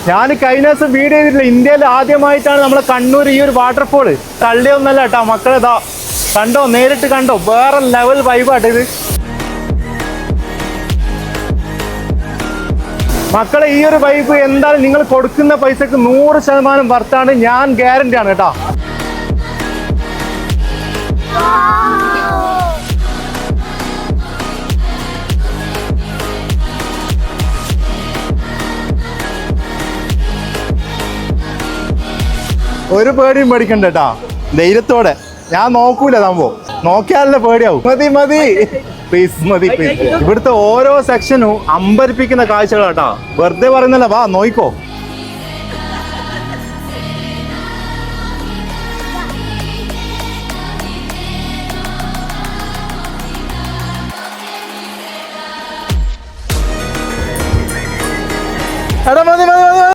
ഞാൻ കഴിഞ്ഞ ദിവസം വീഡിയോ ചെയ്തിട്ടില്ല, ഇന്ത്യയിൽ ആദ്യമായിട്ടാണ് നമ്മളെ കണ്ണൂർ ഈ ഒരു വാട്ടർഫോള്. തള്ളിയൊന്നല്ല കേട്ടോ മക്കളെ, ഇതാ കണ്ടോ, നേരിട്ട് കണ്ടോ, വേറെ ലെവൽ വൈബാട്ടോ ഇത്. മക്കളെ ഈ ഒരു വൈബ് എന്തായാലും നിങ്ങൾ കൊടുക്കുന്ന പൈസക്ക് 100% വർത്താണ്, ഞാൻ ഗ്യാരണ്ടി ആണ് കേട്ടോ. ഒരു പേടിയും പേടിക്കണ്ട കേട്ടാ, ധൈര്യത്തോടെ. ഞാൻ നോക്കൂല, സംഭവം നോക്കിയാലല്ലേ പേടിയാവും. മതി മതി പ്ലീസ്, മതി പ്ലീസ്. ഇവിടുത്തെ ഓരോ സെക്ഷനും അമ്പരിപ്പിക്കുന്ന കാഴ്ചകളാട്ടാ, വെറുതെ പറയുന്നല്ല, വാ നോയിക്കോ. എടാ മതി